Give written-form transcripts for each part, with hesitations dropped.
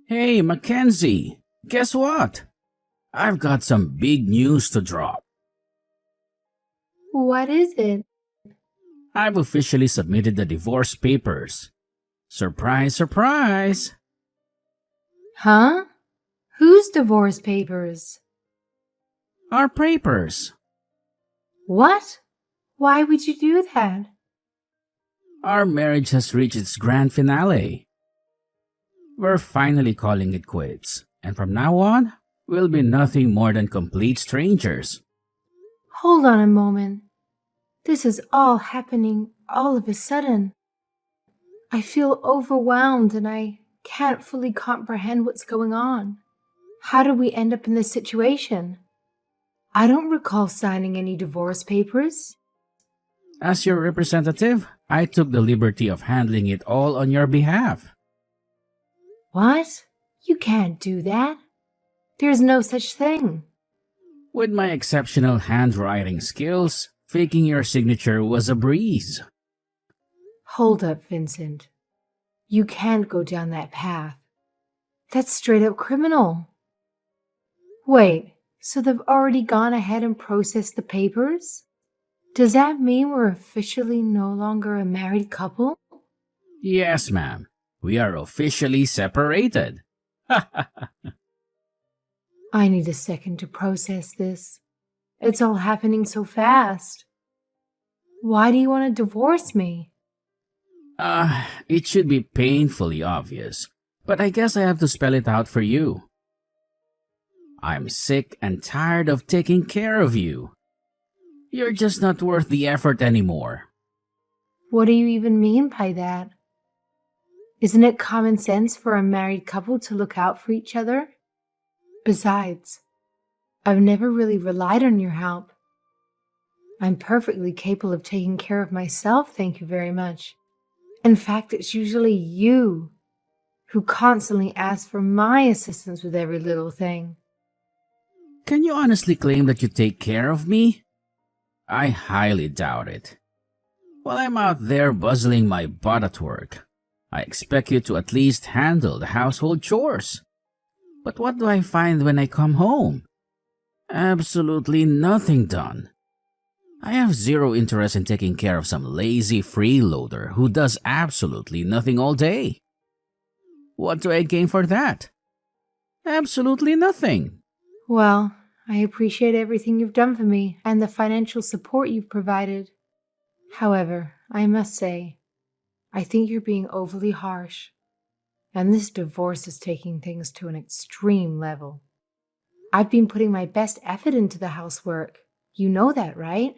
Hey, Mackenzie! Guess what? I've got some big news to drop. What is it? I've officially submitted the divorce papers. Surprise, surprise! Huh? Whose divorce papers? Our papers. What? Why would you do that? Our marriage has reached its grand finale. We're finally calling it quits, and from now on, we'll be nothing more than complete strangers. Hold on a moment. This is all happening all of a sudden. I feel overwhelmed and I can't fully comprehend what's going on. How did we end up in this situation? I don't recall signing any divorce papers. As your representative, I took the liberty of handling it all on your behalf. What? You can't do that. There's no such thing. With my exceptional handwriting skills, faking your signature was a breeze. Hold up, Vincent. You can't go down that path. That's straight up criminal. Wait, so they've already gone ahead and processed the papers? Does that mean we're officially no longer a married couple? Yes, ma'am. We are officially separated. I need a second to process this. It's all happening so fast. Why do you want to divorce me? It should be painfully obvious, but I guess I have to spell it out for you. I'm sick and tired of taking care of you. You're just not worth the effort anymore. What do you even mean by that? Isn't it common sense for a married couple to look out for each other? Besides, I've never really relied on your help. I'm perfectly capable of taking care of myself, thank you very much. In fact, it's usually you who constantly ask for my assistance with every little thing. Can you honestly claim that you take care of me? I highly doubt it. While I'm out there buzzling my butt at work, I expect you to at least handle the household chores. But what do I find when I come home? Absolutely nothing done. I have zero interest in taking care of some lazy freeloader who does absolutely nothing all day. What do I gain for that? Absolutely nothing. Well, I appreciate everything you've done for me and the financial support you've provided. However, I must say, I think you're being overly harsh, and this divorce is taking things to an extreme level. I've been putting my best effort into the housework. You know that, right?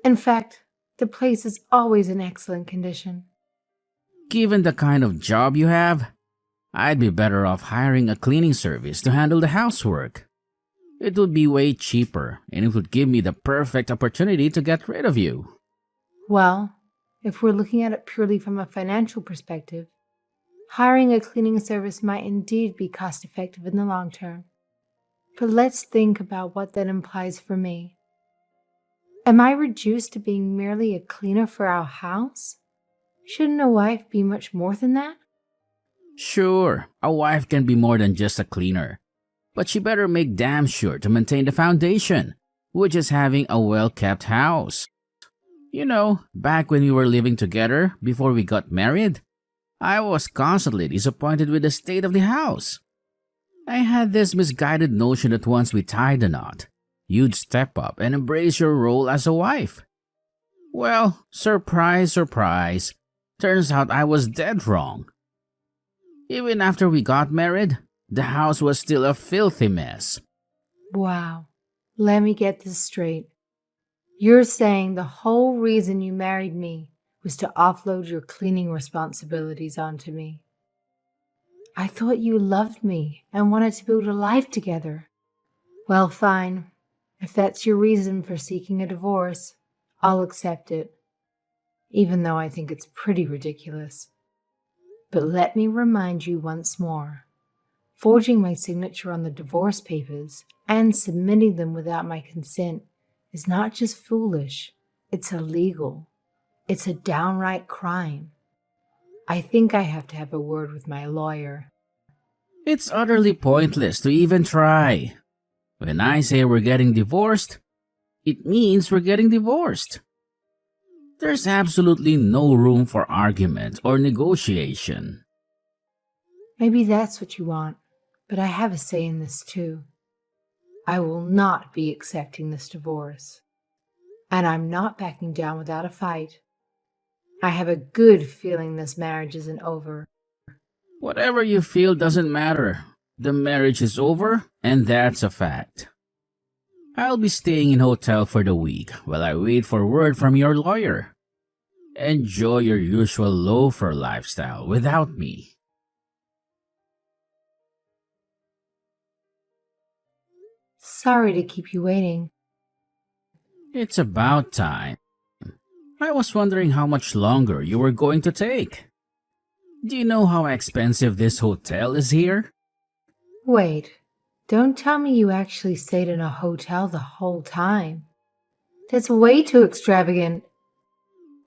In fact, the place is always in excellent condition. Given the kind of job you have, I'd be better off hiring a cleaning service to handle the housework. It would be way cheaper, and it would give me the perfect opportunity to get rid of you. Well, if we're looking at it purely from a financial perspective, hiring a cleaning service might indeed be cost-effective in the long term. But let's think about what that implies for me. Am I reduced to being merely a cleaner for our house? Shouldn't a wife be much more than that? Sure, a wife can be more than just a cleaner, but she better make damn sure to maintain the foundation, which is having a well-kept house. You know, back when we were living together before we got married, I was constantly disappointed with the state of the house. I had this misguided notion that once we tied the knot, you'd step up and embrace your role as a wife. Well, surprise, surprise, turns out I was dead wrong. Even after we got married, the house was still a filthy mess. Wow, let me get this straight. You're saying the whole reason you married me was to offload your cleaning responsibilities onto me. I thought you loved me and wanted to build a life together. Well, fine. If that's your reason for seeking a divorce, I'll accept it, even though I think it's pretty ridiculous. But let me remind you once more, forging my signature on the divorce papers and submitting them without my consent is not just foolish, it's illegal. It's a downright crime. I think I have to have a word with my lawyer. It's utterly pointless to even try. When I say we're getting divorced, it means we're getting divorced. There's absolutely no room for argument or negotiation. Maybe that's what you want, but I have a say in this too. I will not be accepting this divorce. And I'm not backing down without a fight. I have a good feeling this marriage isn't over. Whatever you feel doesn't matter. The marriage is over, and that's a fact. I'll be staying in hotel for the week while I wait for word from your lawyer. Enjoy your usual loafer lifestyle without me. Sorry to keep you waiting. It's about time. I was wondering how much longer you were going to take. Do you know how expensive this hotel is here? Wait, don't tell me you actually stayed in a hotel the whole time. That's way too extravagant.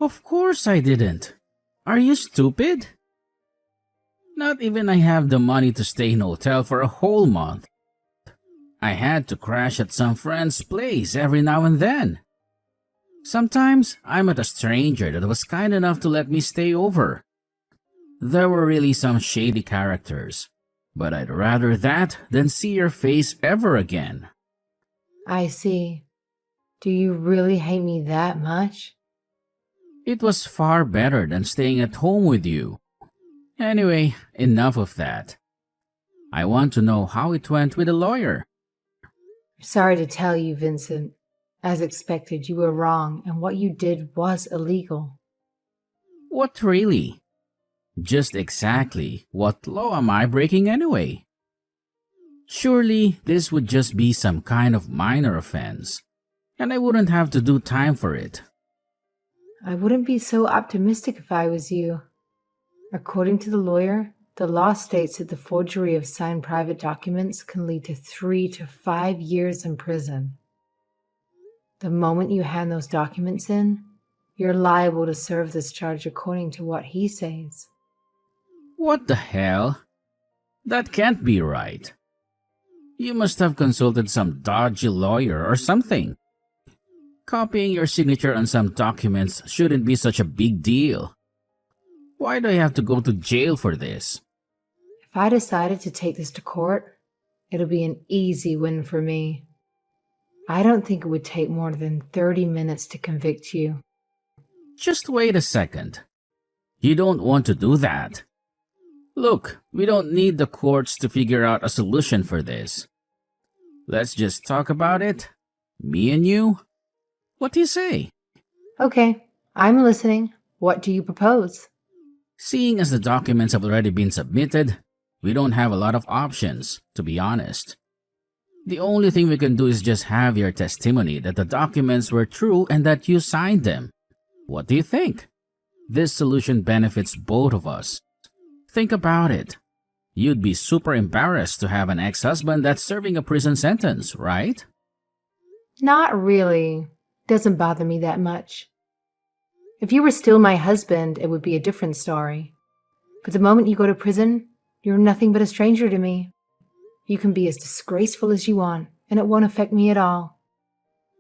Of course I didn't. Are you stupid? Not even I have the money to stay in a hotel for a whole month. I had to crash at some friend's place every now and then. Sometimes I met a stranger that was kind enough to let me stay over. There were really some shady characters, but I'd rather that than see your face ever again. I see. Do you really hate me that much? It was far better than staying at home with you. Anyway, enough of that. I want to know how it went with the lawyer. Sorry to tell you, Vincent. As expected, you were wrong, and what you did was illegal. What really? Just exactly what law am I breaking anyway? Surely this would just be some kind of minor offense, and I wouldn't have to do time for it. I wouldn't be so optimistic if I was you. According to the lawyer, the law states that the forgery of signed private documents can lead to 3 to 5 years in prison. The moment you hand those documents in, you're liable to serve this charge according to what he says. What the hell? That can't be right. You must have consulted some dodgy lawyer or something. Copying your signature on some documents shouldn't be such a big deal. Why do I have to go to jail for this? If I decided to take this to court, it'll be an easy win for me. I don't think it would take more than 30 minutes to convict you. Just wait a second. You don't want to do that. Look, we don't need the courts to figure out a solution for this. Let's just talk about it. Me and you. What do you say? Okay, I'm listening. What do you propose? Seeing as the documents have already been submitted, we don't have a lot of options, to be honest. The only thing we can do is just have your testimony that the documents were true and that you signed them. What do you think? This solution benefits both of us. Think about it. You'd be super embarrassed to have an ex-husband that's serving a prison sentence, right? Not really. Doesn't bother me that much. If you were still my husband, it would be a different story. But the moment you go to prison, you're nothing but a stranger to me. You can be as disgraceful as you want, and it won't affect me at all.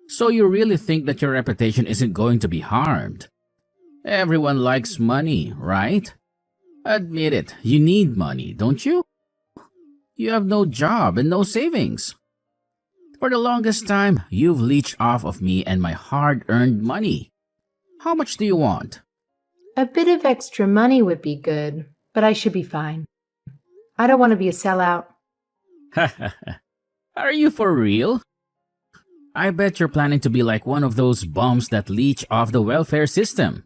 So you really think that your reputation isn't going to be harmed? Everyone likes money, right? Admit it, you need money, don't you? You have no job and no savings. For the longest time, you've leached off of me and my hard-earned money. How much do you want? A bit of extra money would be good, but I should be fine. I don't want to be a sellout. Are you for real? I bet you're planning to be like one of those bums that leech off the welfare system.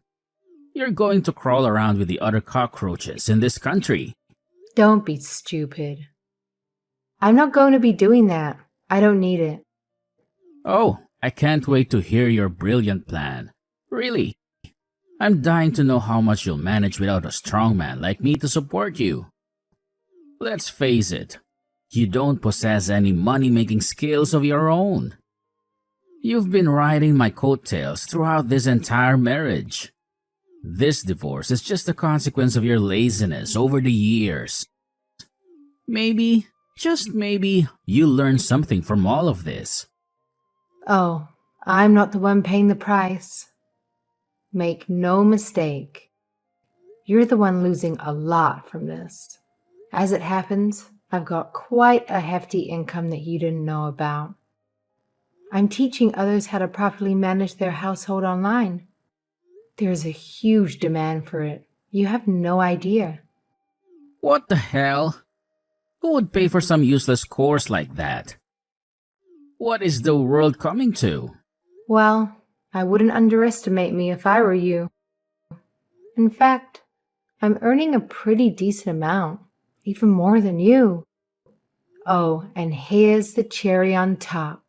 You're going to crawl around with the other cockroaches in this country. Don't be stupid. I'm not going to be doing that. I don't need it. Oh, I can't wait to hear your brilliant plan. Really. I'm dying to know how much you'll manage without a strong man like me to support you. Let's face it. You don't possess any money-making skills of your own. You've been riding my coattails throughout this entire marriage. This divorce is just a consequence of your laziness over the years. Maybe, just maybe, you learn something from all of this. Oh, I'm not the one paying the price. Make no mistake. You're the one losing a lot from this. As it happens, I've got quite a hefty income that you didn't know about. I'm teaching others how to properly manage their household online. There's a huge demand for it. You have no idea. What the hell? Who would pay for some useless course like that? What is the world coming to? Well, I wouldn't underestimate me if I were you. In fact, I'm earning a pretty decent amount, even more than you. Oh, and here's the cherry on top.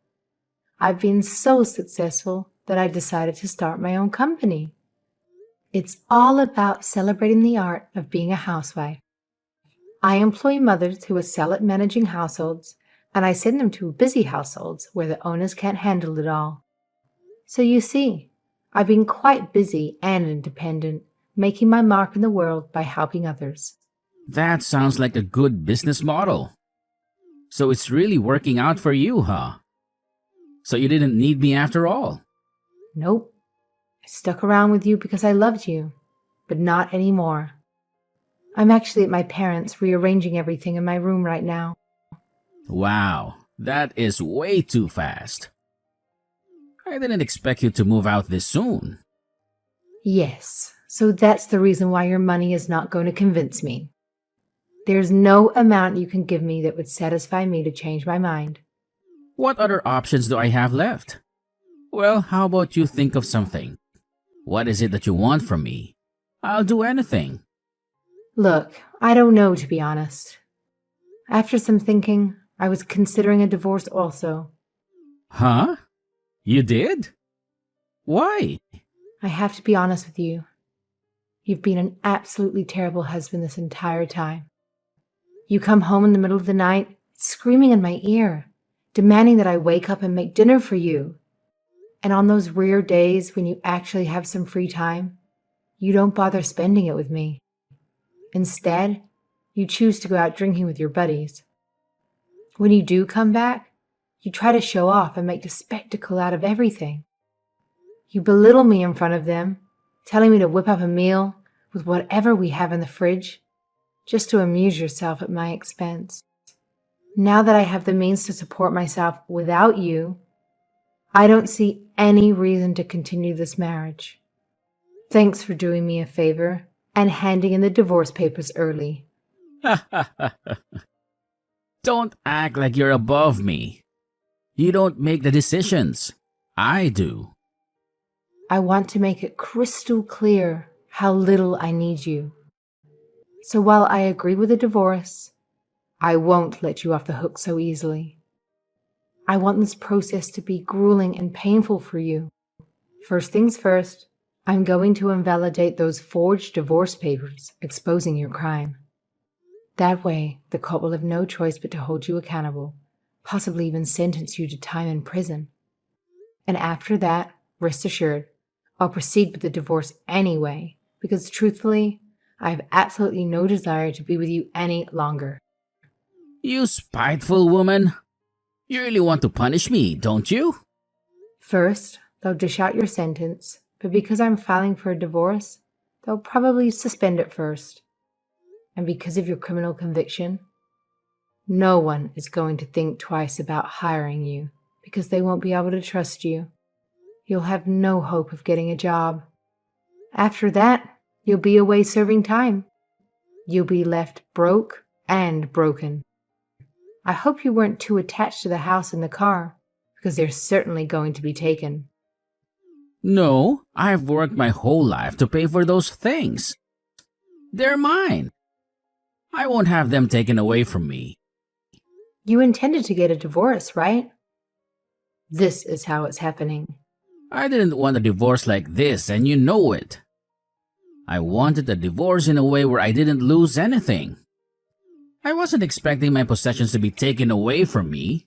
I've been so successful that I decided to start my own company. It's all about celebrating the art of being a housewife. I employ mothers who excel at managing households, and I send them to busy households where the owners can't handle it all. So you see, I've been quite busy and independent, making my mark in the world by helping others. That sounds like a good business model. So it's really working out for you, huh? So you didn't need me after all. Nope. I stuck around with you because I loved you, but not anymore. I'm actually at my parents' rearranging everything in my room right now. Wow, that is way too fast. I didn't expect you to move out this soon. Yes, so that's the reason why your money is not going to convince me. There's no amount you can give me that would satisfy me to change my mind. What other options do I have left? Well, how about you think of something? What is it that you want from me? I'll do anything. Look, I don't know, to be honest. After some thinking, I was considering a divorce also. Huh? You did? Why? I have to be honest with you. You've been an absolutely terrible husband this entire time. You come home in the middle of the night, screaming in my ear, demanding that I wake up and make dinner for you. And on those rare days when you actually have some free time, you don't bother spending it with me. Instead, you choose to go out drinking with your buddies. When you do come back, you try to show off and make a spectacle out of everything. You belittle me in front of them, telling me to whip up a meal with whatever we have in the fridge, just to amuse yourself at my expense. Now that I have the means to support myself without you, I don't see any reason to continue this marriage. Thanks for doing me a favor and handing in the divorce papers early. Don't act like you're above me. You don't make the decisions. I do. I want to make it crystal clear how little I need you. So while I agree with a divorce, I won't let you off the hook so easily. I want this process to be grueling and painful for you. First things first, I'm going to invalidate those forged divorce papers exposing your crime. That way, the court will have no choice but to hold you accountable, possibly even sentence you to time in prison. And after that, rest assured, I'll proceed with the divorce anyway, because truthfully, I have absolutely no desire to be with you any longer. You spiteful woman. You really want to punish me, don't you? First, they'll dish out your sentence, but because I'm filing for a divorce, they'll probably suspend it first. And because of your criminal conviction, no one is going to think twice about hiring you because they won't be able to trust you. You'll have no hope of getting a job. After that, you'll be away serving time. You'll be left broke and broken. I hope you weren't too attached to the house and the car, because they're certainly going to be taken. No, I've worked my whole life to pay for those things. They're mine. I won't have them taken away from me. You intended to get a divorce, right? This is how it's happening. I didn't want a divorce like this, and you know it. I wanted a divorce in a way where I didn't lose anything. I wasn't expecting my possessions to be taken away from me.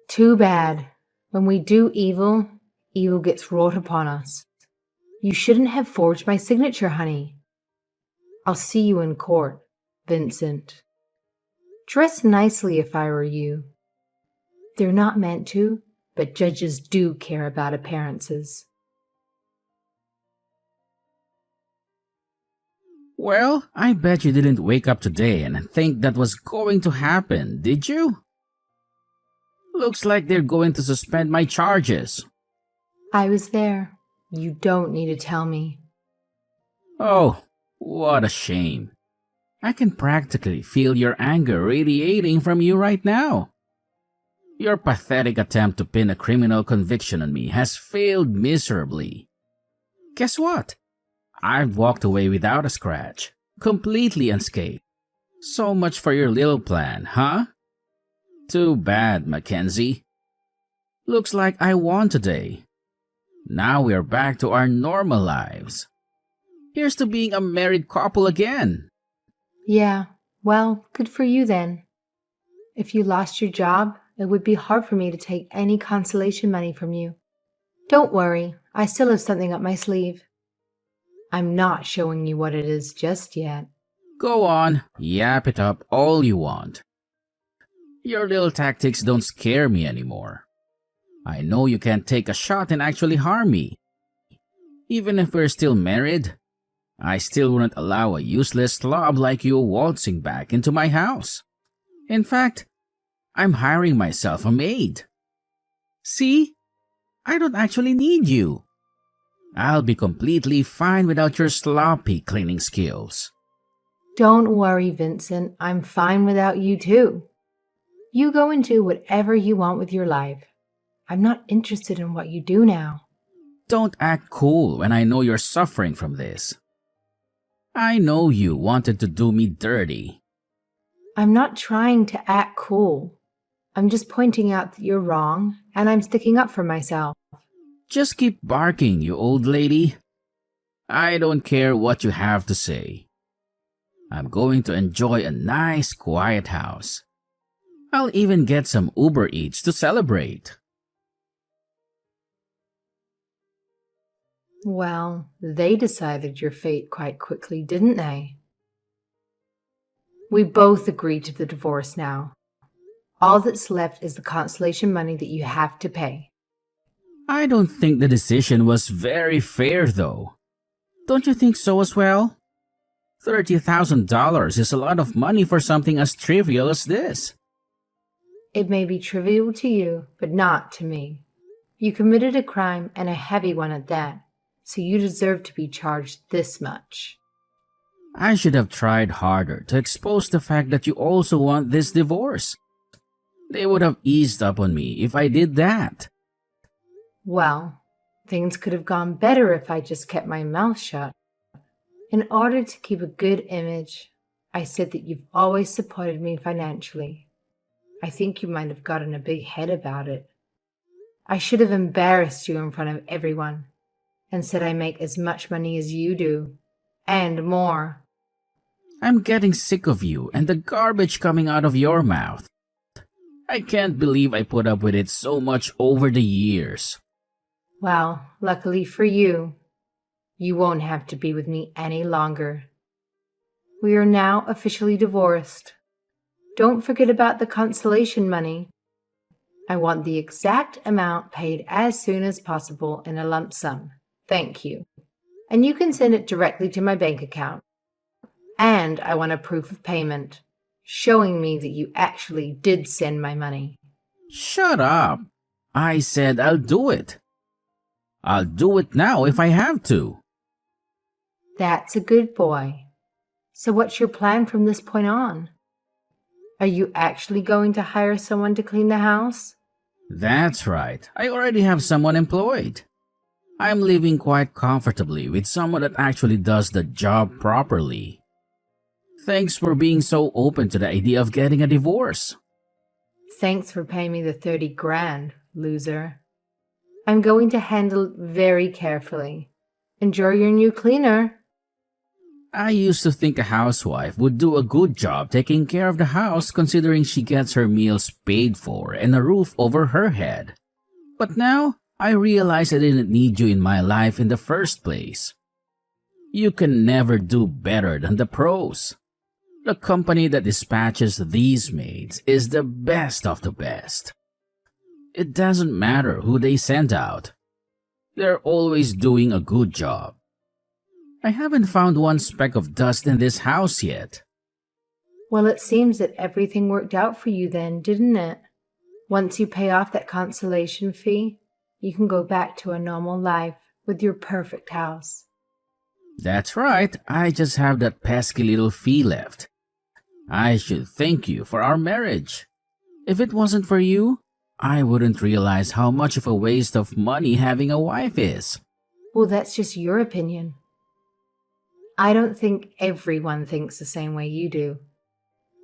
Too bad. When we do evil, evil gets wrought upon us. You shouldn't have forged my signature, honey. I'll see you in court, Vincent. Dress nicely if I were you. They're not meant to, but judges do care about appearances. Well, I bet you didn't wake up today and think that was going to happen, did you? Looks like they're going to suspend my charges. I was there. You don't need to tell me. Oh, what a shame. I can practically feel your anger radiating from you right now. Your pathetic attempt to pin a criminal conviction on me has failed miserably. Guess what? I've walked away without a scratch, completely unscathed. So much for your little plan, huh? Too bad, Mackenzie. Looks like I won today. Now we're back to our normal lives. Here's to being a married couple again. Yeah, well, good for you then. If you lost your job, it would be hard for me to take any consolation money from you. Don't worry, I still have something up my sleeve. I'm not showing you what it is just yet. Go on, yap it up all you want. Your little tactics don't scare me anymore. I know you can't take a shot and actually harm me. Even if we're still married, I still wouldn't allow a useless slob like you waltzing back into my house. In fact, I'm hiring myself a maid. See? I don't actually need you. I'll be completely fine without your sloppy cleaning skills. Don't worry, Vincent. I'm fine without you too. You go and do whatever you want with your life. I'm not interested in what you do now. Don't act cool when I know you're suffering from this. I know you wanted to do me dirty. I'm not trying to act cool. I'm just pointing out that you're wrong, and I'm sticking up for myself. Just keep barking, you old lady. I don't care what you have to say. I'm going to enjoy a nice, quiet house. I'll even get some Uber Eats to celebrate. Well, they decided your fate quite quickly, didn't they? We both agreed to the divorce now. All that's left is the consolation money that you have to pay. I don't think the decision was very fair, though. Don't you think so as well? $30,000 is a lot of money for something as trivial as this. It may be trivial to you, but not to me. You committed a crime, and a heavy one at that, so you deserve to be charged this much. I should have tried harder to expose the fact that you also want this divorce. They would have eased up on me if I did that. Well, things could have gone better if I just kept my mouth shut. In order to keep a good image, I said that you've always supported me financially. I think you might have gotten a big head about it. I should have embarrassed you in front of everyone and said I make as much money as you do, and more. I'm getting sick of you and the garbage coming out of your mouth. I can't believe I put up with it so much over the years. Well, luckily for you, you won't have to be with me any longer. We are now officially divorced. Don't forget about the consolation money. I want the exact amount paid as soon as possible in a lump sum. Thank you. And you can send it directly to my bank account. And I want a proof of payment, showing me that you actually did send my money. Shut up. I said I'll do it. I'll do it now if I have to. That's a good boy. So what's your plan from this point on? Are you actually going to hire someone to clean the house? That's right. I already have someone employed. I'm living quite comfortably with someone that actually does the job properly. Thanks for being so open to the idea of getting a divorce. Thanks for paying me the 30 grand, loser. I'm going to handle it very carefully. Enjoy your new cleaner. I used to think a housewife would do a good job taking care of the house considering she gets her meals paid for and a roof over her head. But now, I realize I didn't need you in my life in the first place. You can never do better than the pros. The company that dispatches these maids is the best of the best. It doesn't matter who they send out. They're always doing a good job. I haven't found one speck of dust in this house yet. Well, it seems that everything worked out for you then, didn't it? Once you pay off that consolation fee, you can go back to a normal life with your perfect house. That's right, I just have that pesky little fee left. I should thank you for our marriage. If it wasn't for you, I wouldn't realize how much of a waste of money having a wife is. Well, that's just your opinion. I don't think everyone thinks the same way you do.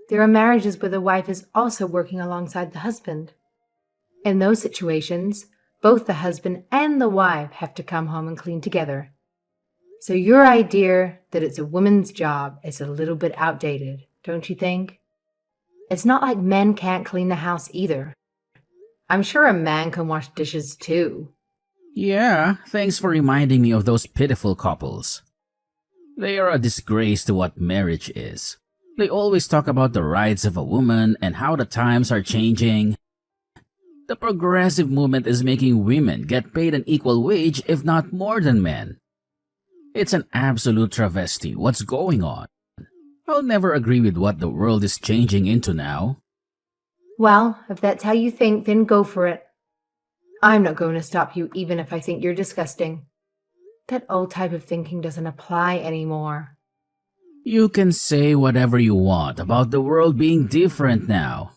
There are marriages where the wife is also working alongside the husband. In those situations, both the husband and the wife have to come home and clean together. So your idea that it's a woman's job is a little bit outdated, don't you think? It's not like men can't clean the house either. I'm sure a man can wash dishes too. Yeah, thanks for reminding me of those pitiful couples. They are a disgrace to what marriage is. They always talk about the rights of a woman and how the times are changing. The progressive movement is making women get paid an equal wage, if not more than men. It's an absolute travesty what's going on. I'll never agree with what the world is changing into now. Well, if that's how you think, then go for it. I'm not going to stop you even if I think you're disgusting. That old type of thinking doesn't apply anymore. You can say whatever you want about the world being different now.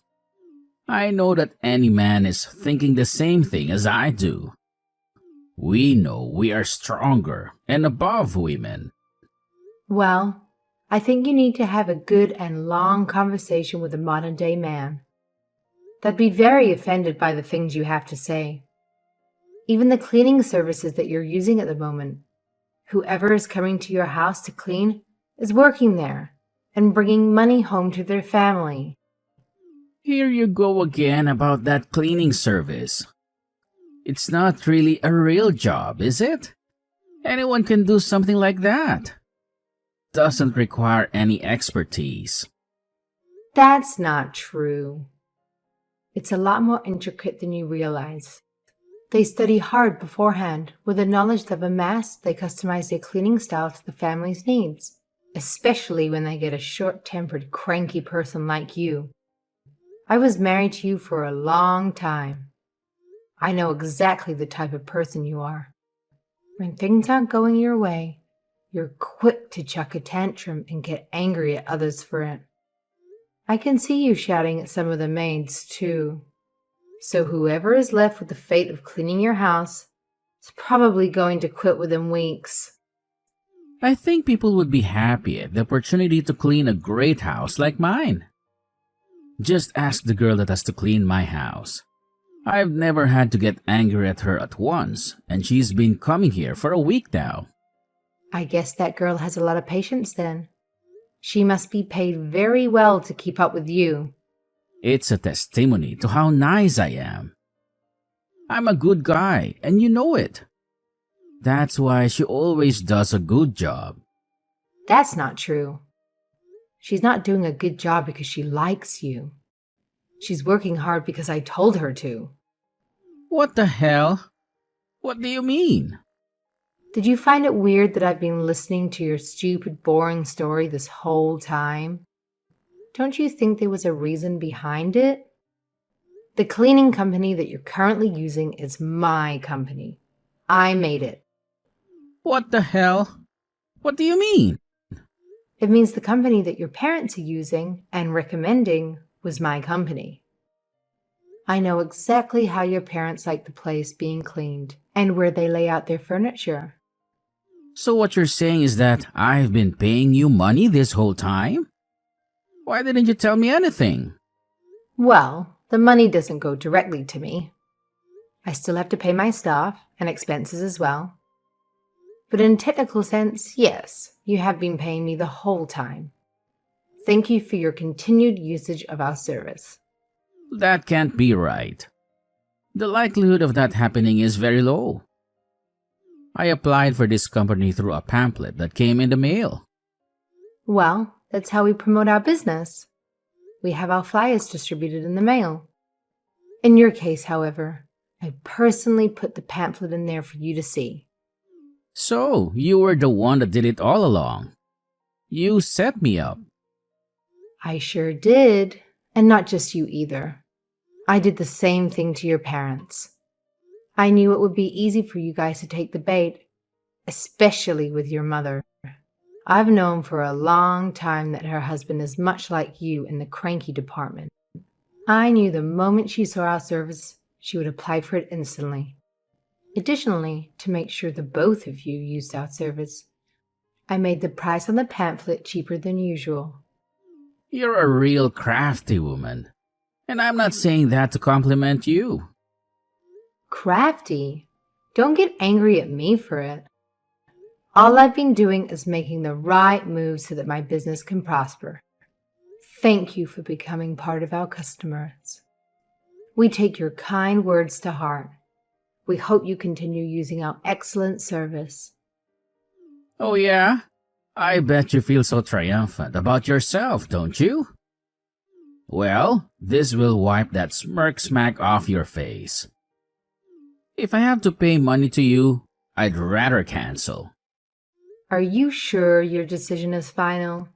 I know that any man is thinking the same thing as I do. We know we are stronger and above women. Well, I think you need to have a good and long conversation with a modern-day man. They'd be very offended by the things you have to say. Even the cleaning services that you're using at the moment. Whoever is coming to your house to clean is working there and bringing money home to their family. Here you go again about that cleaning service. It's not really a real job, is it? Anyone can do something like that. Doesn't require any expertise. That's not true. It's a lot more intricate than you realize. They study hard beforehand. With the knowledge they've amassed, they customize their cleaning style to the family's needs, especially when they get a short-tempered, cranky person like you. I was married to you for a long time. I know exactly the type of person you are. When things aren't going your way, you're quick to chuck a tantrum and get angry at others for it. I can see you shouting at some of the maids, too. So whoever is left with the fate of cleaning your house is probably going to quit within weeks. I think people would be happy at the opportunity to clean a great house like mine. Just ask the girl that has to clean my house. I've never had to get angry at her at once, and she's been coming here for a week now. I guess that girl has a lot of patience then. She must be paid very well to keep up with you. It's a testimony to how nice I am. I'm a good guy, and you know it. That's why she always does a good job. That's not true. She's not doing a good job because she likes you. She's working hard because I told her to. What the hell? What do you mean? Did you find it weird that I've been listening to your stupid, boring story this whole time? Don't you think there was a reason behind it? The cleaning company that you're currently using is my company. I made it. What the hell? What do you mean? It means the company that your parents are using and recommending was my company. I know exactly how your parents like the place being cleaned and where they lay out their furniture. So what you're saying is that I've been paying you money this whole time? Why didn't you tell me anything? Well, the money doesn't go directly to me. I still have to pay my staff and expenses as well. But in a technical sense, yes, you have been paying me the whole time. Thank you for your continued usage of our service. That can't be right. The likelihood of that happening is very low. I applied for this company through a pamphlet that came in the mail. Well, That's how we promote our business. We have our flyers distributed in the mail. In your case, however, I personally put the pamphlet in there for you to see. So, you were the one that did it all along. You set me up. I sure did. And not just you either. I did the same thing to your parents. I knew it would be easy for you guys to take the bait, especially with your mother. I've known for a long time that her husband is much like you in the cranky department. I knew the moment she saw our service, she would apply for it instantly. Additionally, to make sure the both of you used our service, I made the price on the pamphlet cheaper than usual. You're a real crafty woman. And I'm not saying that to compliment you. Crafty? Don't get angry at me for it. All I've been doing is making the right moves so that my business can prosper. Thank you for becoming part of our customers. We take your kind words to heart. We hope you continue using our excellent service. Oh yeah? I bet you feel so triumphant about yourself, don't you? Well, this will wipe that smirk smack off your face. If I have to pay money to you, I'd rather cancel. Are you sure your decision is final?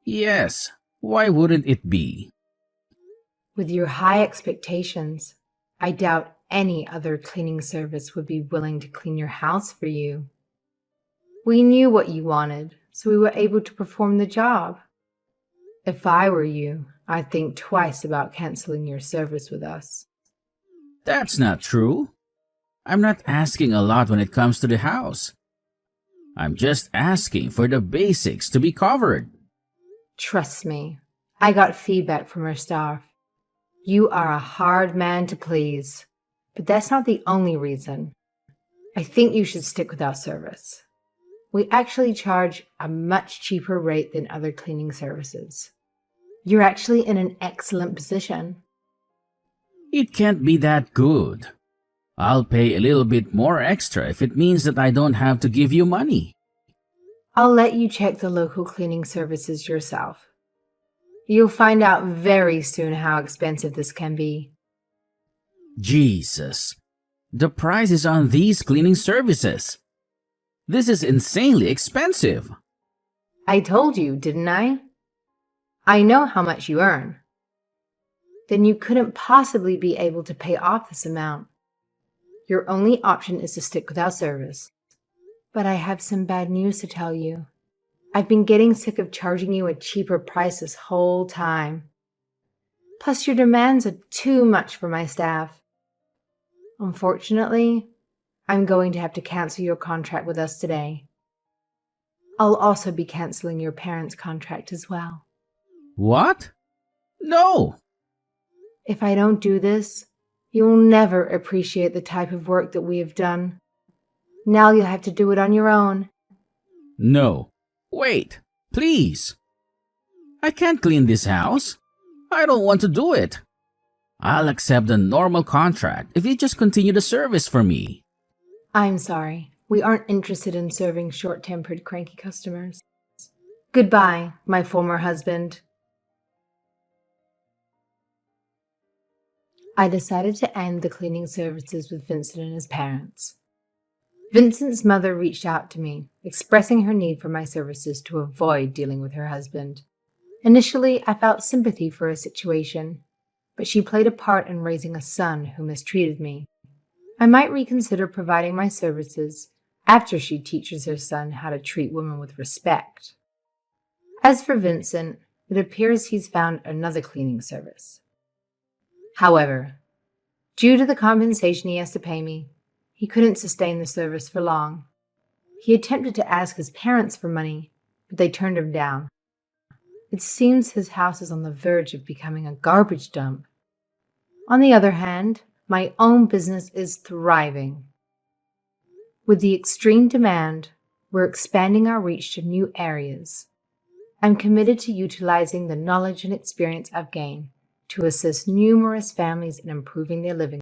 Yes, why wouldn't it be? With your high expectations, I doubt any other cleaning service would be willing to clean your house for you. We knew what you wanted, so we were able to perform the job. If I were you, I'd think twice about canceling your service with us. That's not true. I'm not asking a lot when it comes to the house. I'm just asking for the basics to be covered. Trust me, I got feedback from our staff. You are a hard man to please, but that's not the only reason. I think you should stick with our service. We actually charge a much cheaper rate than other cleaning services. You're actually in an excellent position. It can't be that good. I'll pay a little bit more extra if it means that I don't have to give you money. I'll let you check the local cleaning services yourself. You'll find out very soon how expensive this can be. Jesus, the price is on these cleaning services. This is insanely expensive. I told you, didn't I? I know how much you earn. Then you couldn't possibly be able to pay off this amount. Your only option is to stick with our service. But I have some bad news to tell you. I've been getting sick of charging you a cheaper price this whole time. Plus, your demands are too much for my staff. Unfortunately, I'm going to have to cancel your contract with us today. I'll also be canceling your parents' contract as well. What? No! If I don't do this, you will never appreciate the type of work that we have done. Now you'll have to do it on your own. No. Wait, please. I can't clean this house. I don't want to do it. I'll accept the normal contract if you just continue the service for me. I'm sorry. We aren't interested in serving short-tempered, cranky customers. Goodbye, my former husband. I decided to end the cleaning services with Vincent and his parents. Vincent's mother reached out to me, expressing her need for my services to avoid dealing with her husband. Initially, I felt sympathy for her situation, but she played a part in raising a son who mistreated me. I might reconsider providing my services after she teaches her son how to treat women with respect. As for Vincent, it appears he's found another cleaning service. However, due to the compensation he has to pay me, he couldn't sustain the service for long. He attempted to ask his parents for money, but they turned him down. It seems his house is on the verge of becoming a garbage dump. On the other hand, my own business is thriving. With the extreme demand, we're expanding our reach to new areas. I'm committed to utilizing the knowledge and experience I've gained to assist numerous families in improving their living